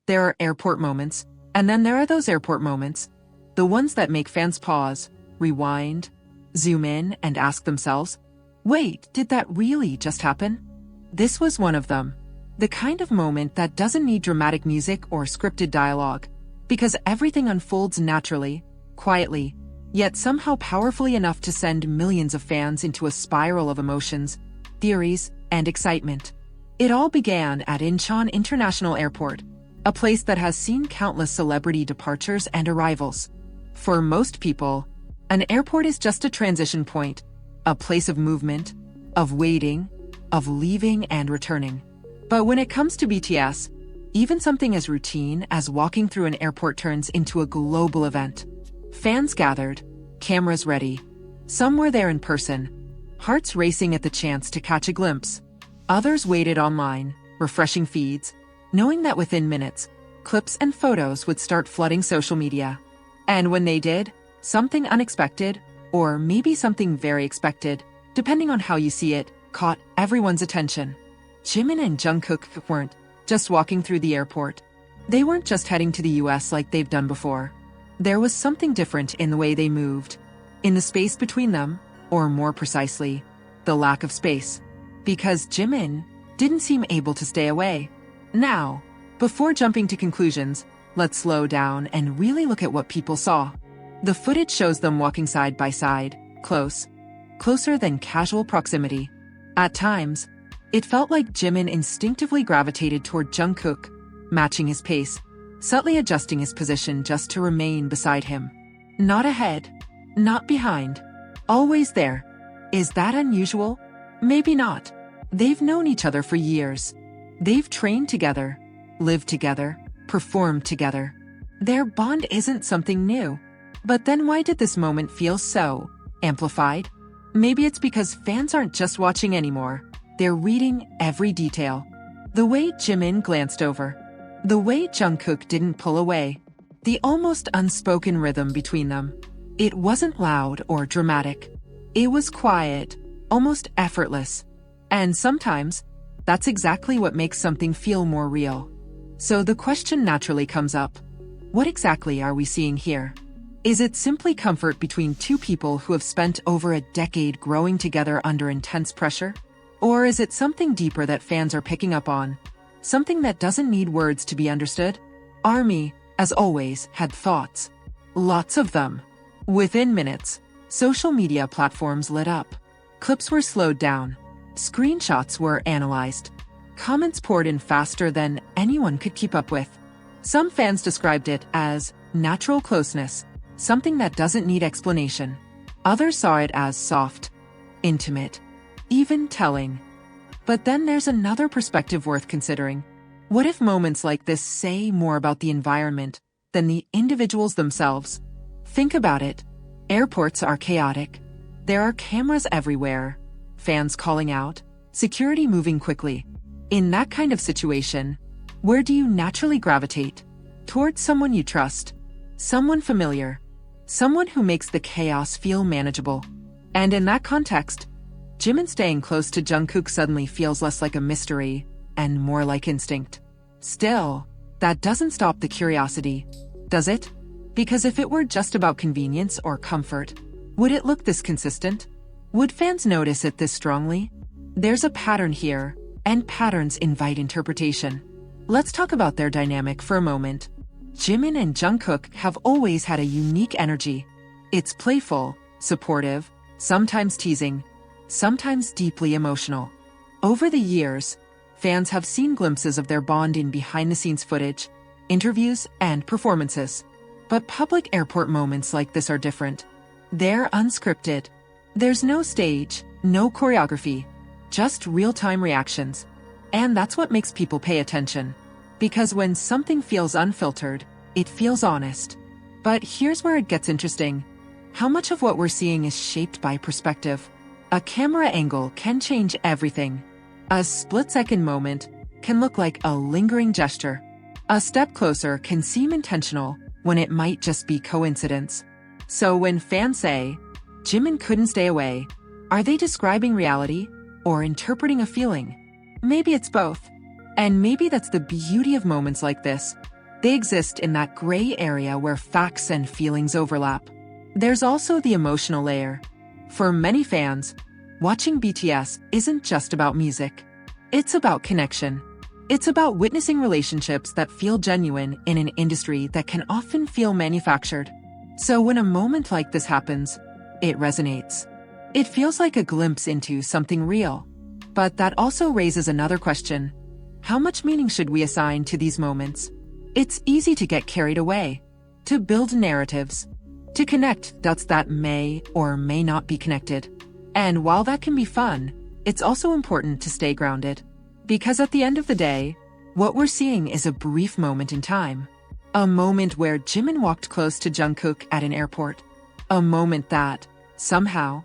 There are airport moments, and then there are those airport moments, the ones that make fans pause, rewind, zoom in, and ask themselves, wait, did that really just happen? This was one of them. The kind of moment that doesn't need dramatic music or scripted dialogue, because everything unfolds naturally, quietly, yet somehow powerfully enough to send millions of fans into a spiral of emotions, theories, and excitement. It all began at Incheon International Airport, a place that has seen countless celebrity departures and arrivals. For most people, an airport is just a transition point, a place of movement, of waiting, of leaving and returning. But when it comes to BTS, even something as routine as walking through an airport turns into a global event. Fans gathered, cameras ready. Some were there in person, hearts racing at the chance to catch a glimpse. Others waited online, refreshing feeds, knowing that within minutes, clips and photos would start flooding social media. And when they did, something unexpected, or maybe something very expected, depending on how you see it, caught everyone's attention. Jimin and Jungkook weren't just walking through the airport. They weren't just heading to the US like they've done before. There was something different in the way they moved, in the space between them, or more precisely, the lack of space. Because Jimin didn't seem able to stay away. Now, before jumping to conclusions, let's slow down and really look at what people saw. The footage shows them walking side by side, closer than casual proximity. At times, it felt like Jimin instinctively gravitated toward Jungkook, matching his pace, subtly adjusting his position just to remain beside him. Not ahead, not behind, always there. Is that unusual? Maybe not. They've known each other for years. They've trained together, lived together, performed together. Their bond isn't something new. But then why did this moment feel so amplified? Maybe it's because fans aren't just watching anymore. They're reading every detail. The way Jimin glanced over. The way Jungkook didn't pull away. The almost unspoken rhythm between them. It wasn't loud or dramatic. It was quiet, almost effortless. And sometimes, that's exactly what makes something feel more real. So the question naturally comes up. What exactly are we seeing here? Is it simply comfort between two people who have spent over a decade growing together under intense pressure? Or is it something deeper that fans are picking up on? Something that doesn't need words to be understood? ARMY, as always, had thoughts. Lots of them. Within minutes, social media platforms lit up. Clips were slowed down. Screenshots were analyzed. Comments poured in faster than anyone could keep up with. Some fans described it as natural closeness, something that doesn't need explanation. Others saw it as soft, intimate, even telling. But then there's another perspective worth considering. What if moments like this say more about the environment than the individuals themselves? Think about it. Airports are chaotic. There are cameras everywhere, fans calling out, security moving quickly. In that kind of situation, where do you naturally gravitate? Towards someone you trust, someone familiar, someone who makes the chaos feel manageable. And in that context, Jimin staying close to Jungkook suddenly feels less like a mystery and more like instinct. Still, that doesn't stop the curiosity, does it? Because if it were just about convenience or comfort, would it look this consistent? Would fans notice it this strongly? There's a pattern here, and patterns invite interpretation. Let's talk about their dynamic for a moment. Jimin and Jungkook have always had a unique energy. It's playful, supportive, sometimes teasing, sometimes deeply emotional. Over the years, fans have seen glimpses of their bond in behind-the-scenes footage, interviews, and performances. But public airport moments like this are different. They're unscripted. There's no stage, no choreography, just real-time reactions. And that's what makes people pay attention. Because when something feels unfiltered, it feels honest. But here's where it gets interesting. How much of what we're seeing is shaped by perspective? A camera angle can change everything. A split-second moment can look like a lingering gesture. A step closer can seem intentional when it might just be coincidence. So when fans say, Jimin couldn't stay away, are they describing reality or interpreting a feeling? Maybe it's both. And maybe that's the beauty of moments like this. They exist in that gray area where facts and feelings overlap. There's also the emotional layer. For many fans, watching BTS isn't just about music. It's about connection. It's about witnessing relationships that feel genuine in an industry that can often feel manufactured. So when a moment like this happens, it resonates. It feels like a glimpse into something real. But that also raises another question. How much meaning should we assign to these moments? It's easy to get carried away, to build narratives, to connect dots that may or may not be connected. And while that can be fun, it's also important to stay grounded. Because at the end of the day, what we're seeing is a brief moment in time. A moment where Jimin walked close to Jungkook at an airport. A moment that, somehow,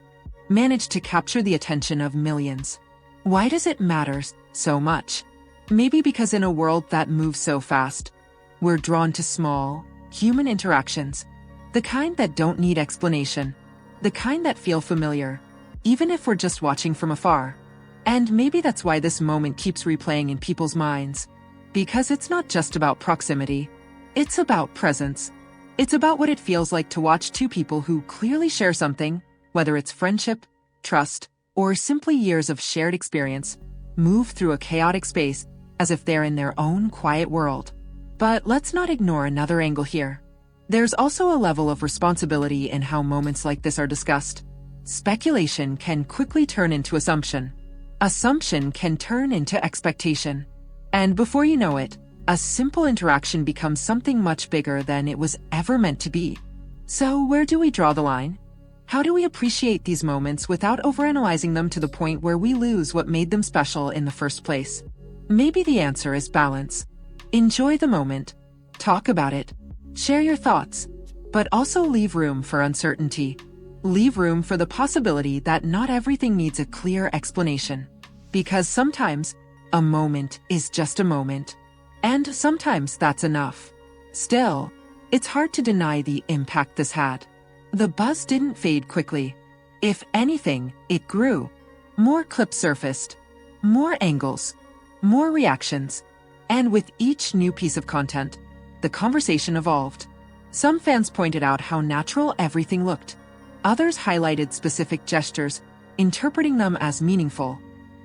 managed to capture the attention of millions. Why does it matter so much? Maybe because in a world that moves so fast, we're drawn to small, human interactions. The kind that don't need explanation. The kind that feel familiar, even if we're just watching from afar. And maybe that's why this moment keeps replaying in people's minds. Because it's not just about proximity. It's about presence. It's about what it feels like to watch two people who clearly share something, whether it's friendship, trust, or simply years of shared experience, move through a chaotic space as if they're in their own quiet world. But let's not ignore another angle here. There's also a level of responsibility in how moments like this are discussed. Speculation can quickly turn into assumption. Assumption can turn into expectation. And before you know it, a simple interaction becomes something much bigger than it was ever meant to be. So where do we draw the line? How do we appreciate these moments without overanalyzing them to the point where we lose what made them special in the first place? Maybe the answer is balance. Enjoy the moment. Talk about it. Share your thoughts. But also leave room for uncertainty. Leave room for the possibility that not everything needs a clear explanation. Because sometimes, a moment is just a moment. And sometimes that's enough. Still, it's hard to deny the impact this had. The buzz didn't fade quickly. If anything, it grew. More clips surfaced. More angles. More reactions. And with each new piece of content, the conversation evolved. Some fans pointed out how natural everything looked. Others highlighted specific gestures, interpreting them as meaningful.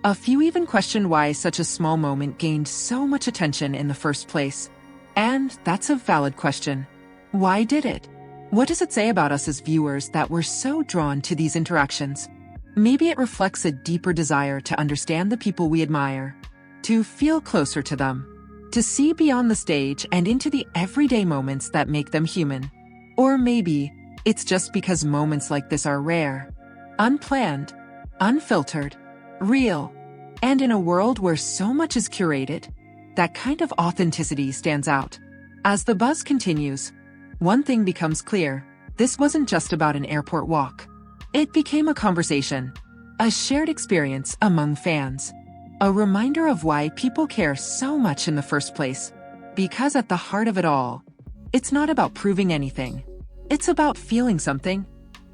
A few even questioned why such a small moment gained so much attention in the first place. And that's a valid question. Why did it? What does it say about us as viewers that we're so drawn to these interactions? Maybe it reflects a deeper desire to understand the people we admire, to feel closer to them, to see beyond the stage and into the everyday moments that make them human. Or maybe it's just because moments like this are rare, unplanned, unfiltered, real. And in a world where so much is curated, that kind of authenticity stands out. As the buzz continues, one thing becomes clear. This wasn't just about an airport walk. It became a conversation, a shared experience among fans, a reminder of why people care so much in the first place. Because at the heart of it all, it's not about proving anything. It's about feeling something.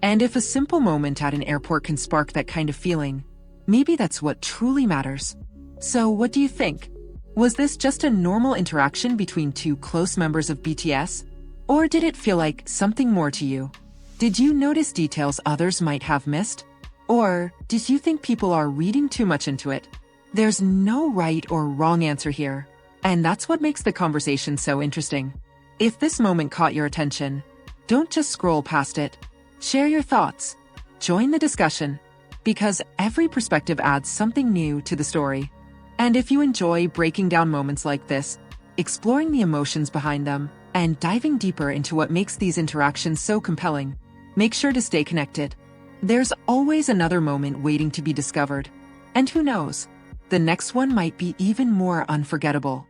And if a simple moment at an airport can spark that kind of feeling, maybe that's what truly matters. So what do you think? Was this just a normal interaction between two close members of BTS? Or did it feel like something more to you? Did you notice details others might have missed? Or did you think people are reading too much into it? There's no right or wrong answer here. And that's what makes the conversation so interesting. If this moment caught your attention, don't just scroll past it. Share your thoughts. Join the discussion. Because every perspective adds something new to the story. And if you enjoy breaking down moments like this, exploring the emotions behind them, and diving deeper into what makes these interactions so compelling, make sure to stay connected. There's always another moment waiting to be discovered. And who knows, the next one might be even more unforgettable.